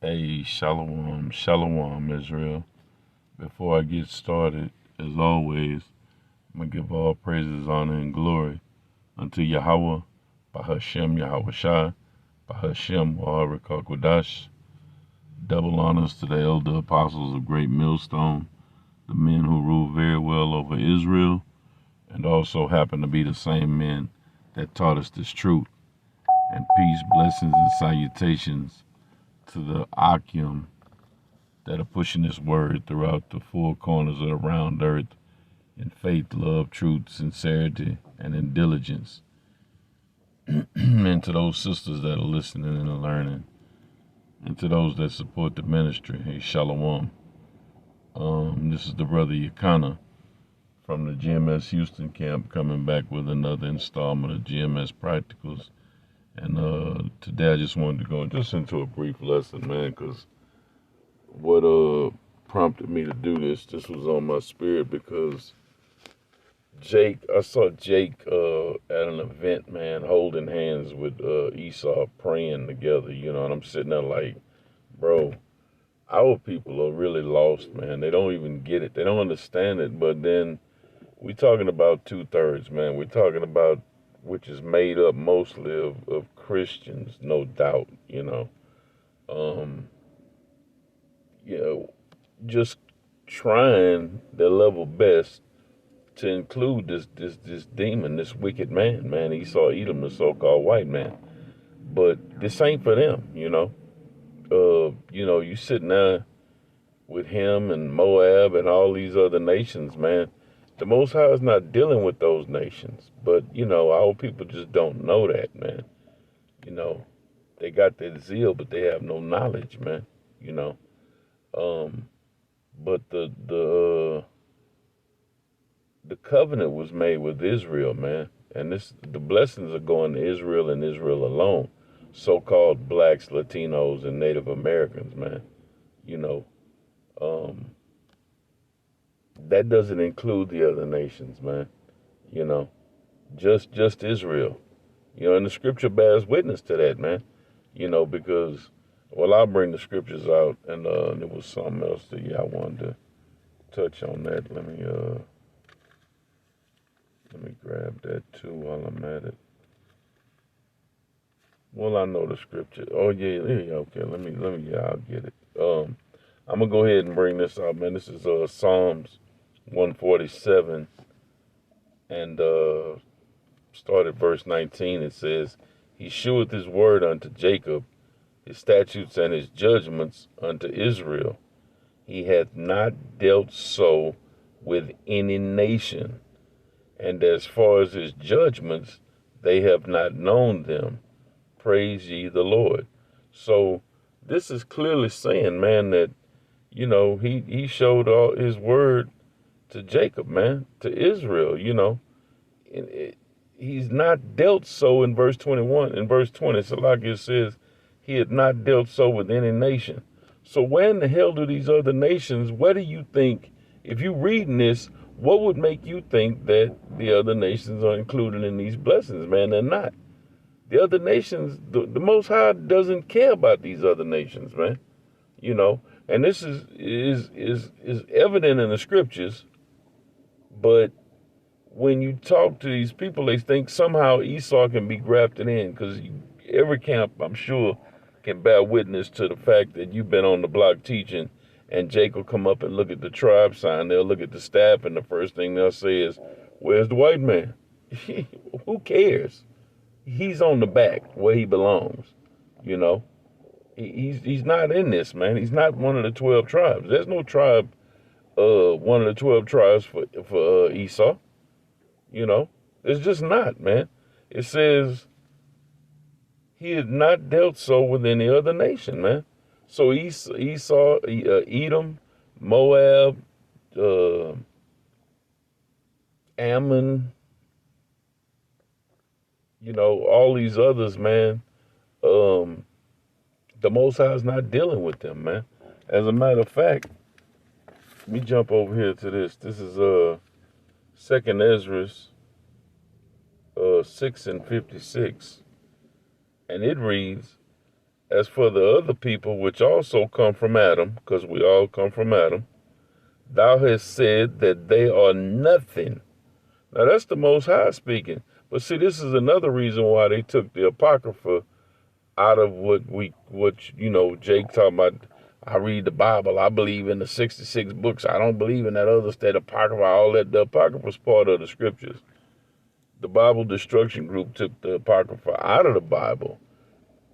Hey, shalom, shalom, Israel. Before I get started, as always, I'm going to give all praises, honor, and glory unto Yahweh, Bahashem Yahweh Shai, Bahashem Wa'arak Kodash. Double honors to the elder apostles of Great Millstone, the men who ruled very well over Israel, and also happen to be the same men that taught us this truth. And peace, blessings, and salutations to the Akim that are pushing this word throughout the four corners of the round earth in faith, love, truth, sincerity, and in diligence. And to those sisters that are listening and learning, and to those that support the ministry, hey, shalom. This is the brother Yakana from the GMS Houston camp coming back with another installment of GMS Practicals. And today I just wanted to go just into a brief lesson, man, because what prompted me to do this was on my spirit because I saw Jake at an event, man, holding hands with Esau, praying together, and I'm sitting there like, bro, our people are really lost, man. They don't even get it. They don't understand it. But then we're talking about 2/3, man. We're talking about, which is made up mostly of Christians, no doubt, just trying their level best to include this demon, this wicked man, Esau Edom, the so-called white man. But this ain't for them, you sitting there with him and Moab and all these other nations, man. The Most High is not dealing with those nations. But, our people just don't know that, man. They got that zeal, but they have no knowledge, man. But the covenant was made with Israel, man. And the blessings are going to Israel and Israel alone. So-called blacks, Latinos, and Native Americans, man. That doesn't include the other nations, man. Just Israel. And the scripture bears witness to that, man. Because, I'll bring the scriptures out, and there was something else that I wanted to touch on that. Let me grab that too while I'm at it. Well, I know the scripture. Oh yeah, okay. I'll get it. I'm gonna go ahead and bring this out, man. This is Psalms 147, and start at verse 19. It says, "He sheweth his word unto Jacob, his statutes and his judgments unto Israel. He hath not dealt so with any nation, and as far as his judgments, they have not known them. Praise ye the Lord." So this is clearly saying, man, that, he showed all his word to Jacob, man, to Israel, he's not dealt so in verse 21. In verse 20, so like it says, he had not dealt so with any nation. So where in the hell do these other nations, what do you think, if you reading this, what would make you think that the other nations are included in these blessings, man? They're not. The other nations, the Most High doesn't care about these other nations, man. And this is evident in the scriptures, but when you talk to these people, they think somehow Esau can be grafted in, because every camp, I'm sure, can bear witness to the fact that you've been on the block teaching, and Jake will come up and look at the tribe sign. They'll look at the staff, and the first thing they'll say is, "Where's the white man?" Who cares? He's on the back where he belongs. He's not in this, man. He's not one of the 12 tribes. There's no tribe, one of the 12 tribes for Esau. It's just not, man. It says he had not dealt so with any other nation, man. So Esau, Edom, Moab, Ammon, all these others, man. The Most High is not dealing with them, man. As a matter of fact, let me jump over here to this. This is 2nd Ezra 6 and 56. And it reads, As for the other people which also come from Adam, because we all come from Adam, thou hast said that they are nothing. Now that's the Most High speaking. But see, this is another reason why they took the Apocrypha out of Jake talking about. I read the Bible. I believe in the 66 books. I don't believe in that other state Apocrypha. All that. The Apocrypha is part of the scriptures. The Bible Destruction Group took the Apocrypha out of the Bible,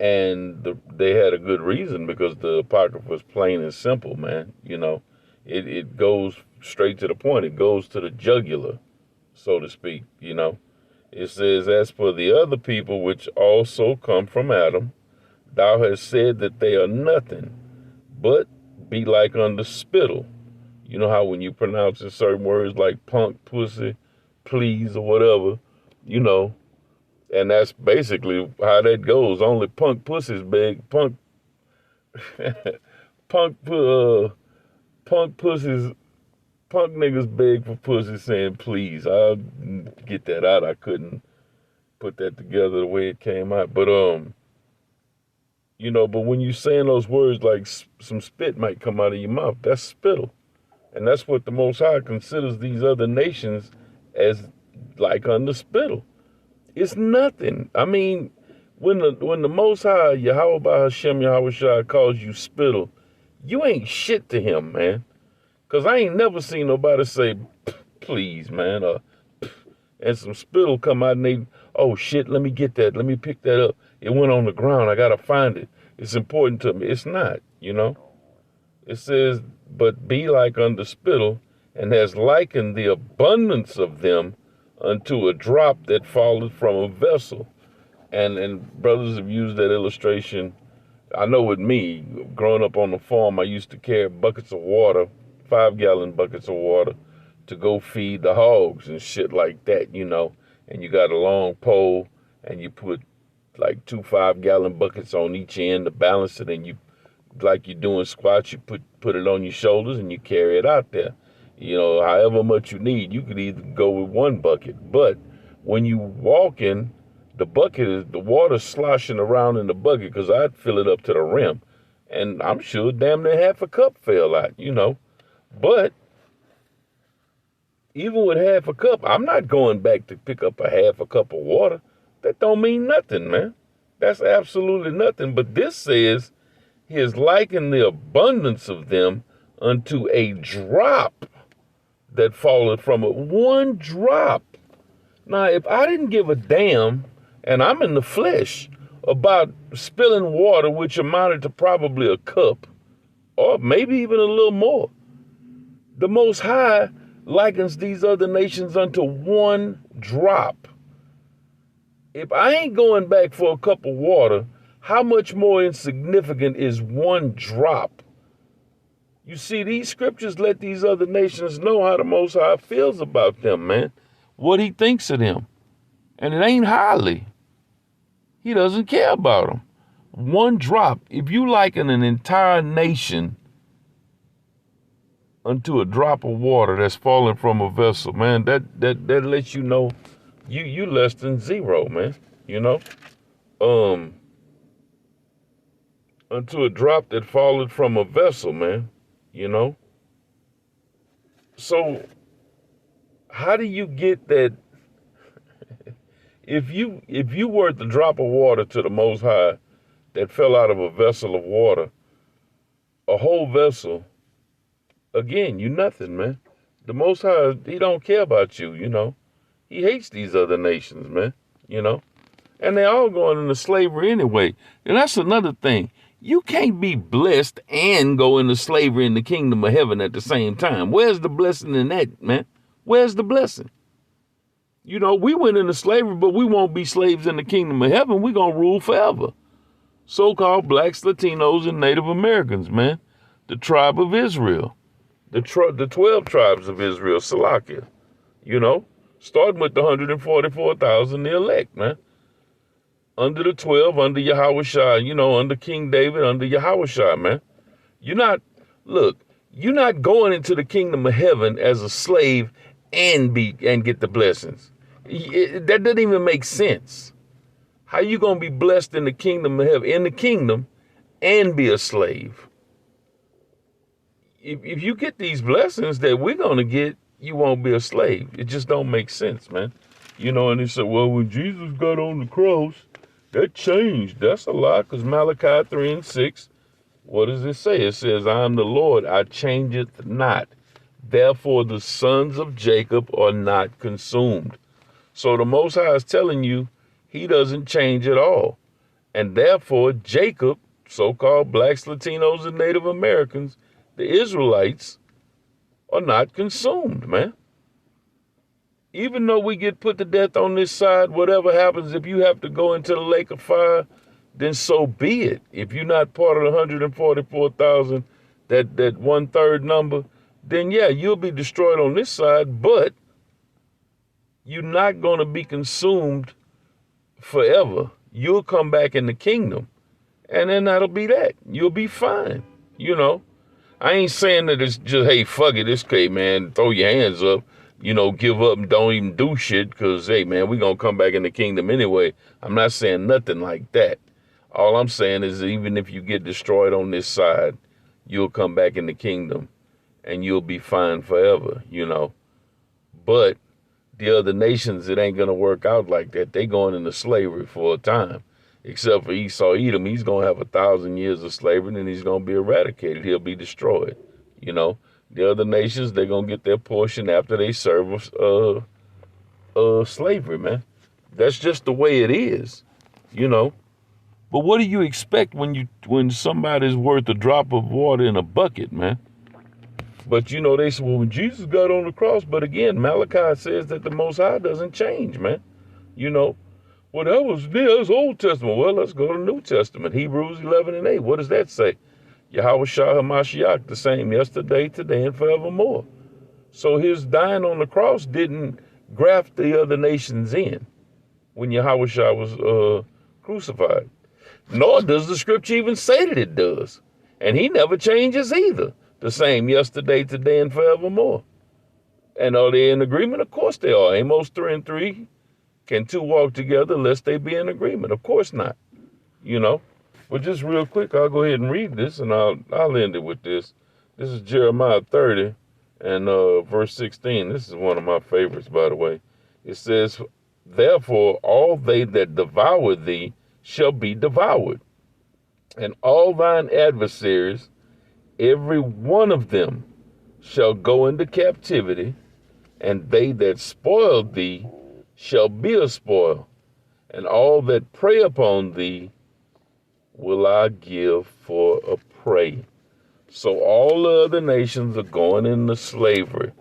and they had a good reason, because the Apocrypha is plain and simple, man. It goes straight to the point. It goes to the jugular, so to speak. It says, as for the other people which also come from Adam, thou hast said that they are nothing, but be like unto spittle. You know how when you pronounce certain words like punk, pussy, please, or whatever, and that's basically how that goes. Only punk pussy's big. Punk pussies, punk niggas beg for pussy saying please. I'll get that out. I couldn't put that together the way it came out. But but when you saying those words, like some spit might come out of your mouth, that's spittle. And that's what the Most High considers these other nations as, like unto spittle. It's nothing. I mean, when the Most High, Yahweh by Hashem, Yahweh Shai, calls you spittle, you ain't shit to him, man. Because I ain't never seen nobody say, please, man, and some spittle come out and they, oh, shit, let me get that. Let me pick that up. It went on the ground. I got to find it. It's important to me. It's not, It says, but be like unto spittle, and has likened the abundance of them unto a drop that falleth from a vessel. And brothers have used that illustration. I know with me, growing up on the farm, I used to carry buckets of water, 5-gallon buckets of water, to go feed the hogs and shit like that, And you got a long pole, and you put like 2 5-gallon buckets on each end to balance it, and you, like you're doing squats, you put it on your shoulders and you carry it out there. However much you need, you could either go with 1 bucket. But when you walking, the water sloshing around in the bucket, because I'd fill it up to the rim. And I'm sure damn near half a cup fell out, But even with half a cup, I'm not going back to pick up a half a cup of water. That don't mean nothing, man. That's absolutely nothing. But this says, he has likened the abundance of them unto a drop that falleth from it. 1 drop. Now, if I didn't give a damn, and I'm in the flesh, about spilling water, which amounted to probably a cup, or maybe even a little more, the Most High likens these other nations unto 1 drop. If I ain't going back for a cup of water, how much more insignificant is 1 drop? You see, these scriptures let these other nations know how the Most High feels about them, man. What he thinks of them. And it ain't highly. He doesn't care about them. 1 drop. If you liken an entire nation unto a drop of water that's falling from a vessel, man, that lets you know you less than 0, man. Unto a drop that falleth from a vessel, man. So how do you get that? If you were the drop of water to the Most High that fell out of a vessel of water, a whole vessel, again, you nothing, man. The Most High, he don't care about you, He hates these other nations, man, And they all going into slavery anyway. And that's another thing. You can't be blessed and go into slavery in the kingdom of heaven at the same time. Where's the blessing in that, man? Where's the blessing? We went into slavery, but we won't be slaves in the kingdom of heaven. We're going to rule forever. So-called blacks, Latinos, and Native Americans, man. The tribe of Israel. The 12 tribes of Israel, Salakia. Starting with the 144,000, the elect, man. Under the 12, under Yahweh Shai, under King David, under Yahweh Shai, man. You're not going into the kingdom of heaven as a slave and get the blessings. That doesn't even make sense. How you going to be blessed in the kingdom of heaven? In the kingdom, and be a slave. If you get these blessings that we're going to get, you won't be a slave. It just don't make sense, man. You know, and they said, well, when Jesus got on the cross, that changed. That's a lie, because Malachi 3:6, what does it say? It says, I am the Lord, I changeth not. Therefore, the sons of Jacob are not consumed. So the Most High is telling you he doesn't change at all. And therefore, Jacob, so-called blacks, Latinos, and Native Americans, the Israelites, are not consumed, man. Even though we get put to death on this side, whatever happens, if you have to go into the lake of fire, then so be it. If you're not part of the 144,000, that 1/3 number, then yeah, you'll be destroyed on this side, but you're not going to be consumed forever. You'll come back in the kingdom, and then that'll be that. You'll be fine, you know. I ain't saying that it's just, hey, fuck it, it's okay, man, throw your hands up, you know, give up and don't even do shit, because, hey, man, we're going to come back in the kingdom anyway. I'm not saying nothing like that. All I'm saying is even if you get destroyed on this side, you'll come back in the kingdom, and you'll be fine forever, you know. But the other nations, it ain't going to work out like that. They going into slavery for a time. Except for Esau Edom, he's going to have 1,000 years of slavery, and then he's going to be eradicated. He'll be destroyed, you know. The other nations, they're going to get their portion after they serve slavery, man. That's just the way it is, you know. But what do you expect when somebody's worth a drop of water in a bucket, man? But, you know, they say, well, when Jesus got on the cross, but again, Malachi says that the Most High doesn't change, man. You know, well, that was Old Testament. Well, let's go to the New Testament. Hebrews 11:8. What does that say? Yahweh Shah HaMashiach, the same yesterday, today, and forevermore. So his dying on the cross didn't graft the other nations in when Yahweh Shah was crucified. Nor does the scripture even say that it does. And he never changes either. The same yesterday, today, and forevermore. And are they in agreement? Of course they are. Amos 3:3. Can two walk together lest they be in agreement? Of course not. You know. But just real quick, I'll go ahead and read this, and I'll end it with this. This is Jeremiah 30 and verse 16. This is one of my favorites, by the way. It says, therefore all they that devour thee shall be devoured, and all thine adversaries, every one of them, shall go into captivity, and they that spoil thee shall be a spoil, and all that prey upon thee will I give for a prey. So all the other nations are going into slavery.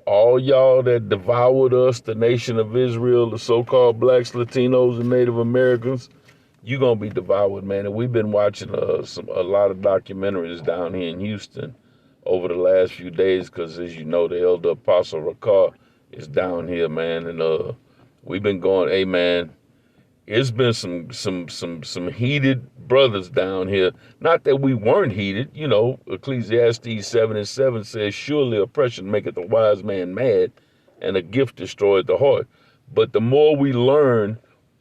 All y'all that devoured us, the nation of Israel, the so-called blacks, Latinos, and Native Americans, you're going to be devoured, man. And we've been watching a lot of documentaries down here in Houston over the last few days because, as you know, the elder Apostle Rakar is down here, man. And we've been going, hey, man, it's been some heated brothers down here. Not that we weren't heated. You know, Ecclesiastes 7:7 says, surely oppression maketh a wise man mad, and a gift destroyeth the heart. But the more we learn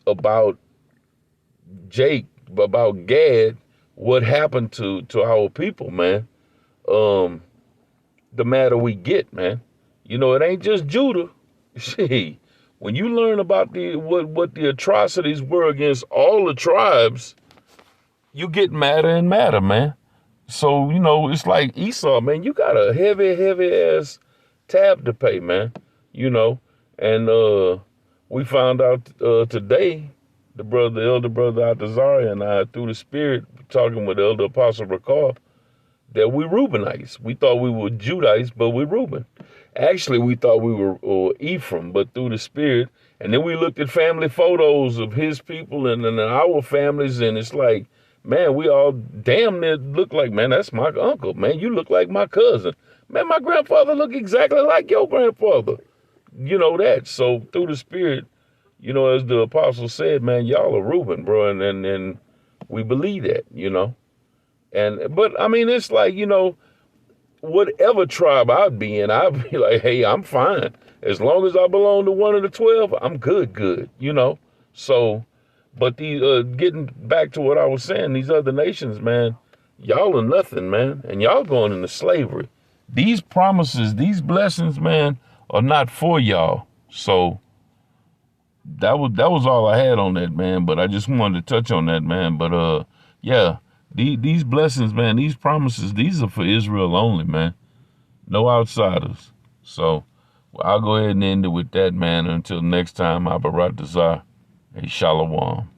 about about Gad, what happened to our people, man, the madder we get, man. You know, it ain't just Judah. See, when you learn about what the atrocities were against all the tribes, you get madder and madder, man. So, you know, it's like Esau, man, you got a heavy ass tab to pay, man. You know, and we found out today, the elder brother Atazari and I, through the Spirit, talking with Elder Apostle Rakar, that we Reubenites. We thought we were Judites, but we're Reuben. Actually, we thought we were Ephraim, but through the Spirit. And then we looked at family photos of his people and our families, and it's like, man, we all damn near look like, man, that's my uncle. Man, you look like my cousin. Man, my grandfather look exactly like your grandfather. You know that. So through the Spirit, you know, as the apostle said, man, y'all are Reuben, bro, and we believe that, you know. But I mean, it's like, you know, whatever tribe I'd be in, I'd be like, hey, I'm fine. As long as I belong to one of the 12, I'm good, you know. So, But these getting back to what I was saying, these other nations, man, y'all are nothing, man, and y'all going into slavery. These promises, these blessings, man, are not for y'all. So that was all I had on that, man. But I just wanted to touch on that, man. But yeah, these blessings, man, these promises, these are for Israel only, man. No outsiders. So I'll go ahead and end it with that, man. Until next time, Abarat Dazar, a Shalom.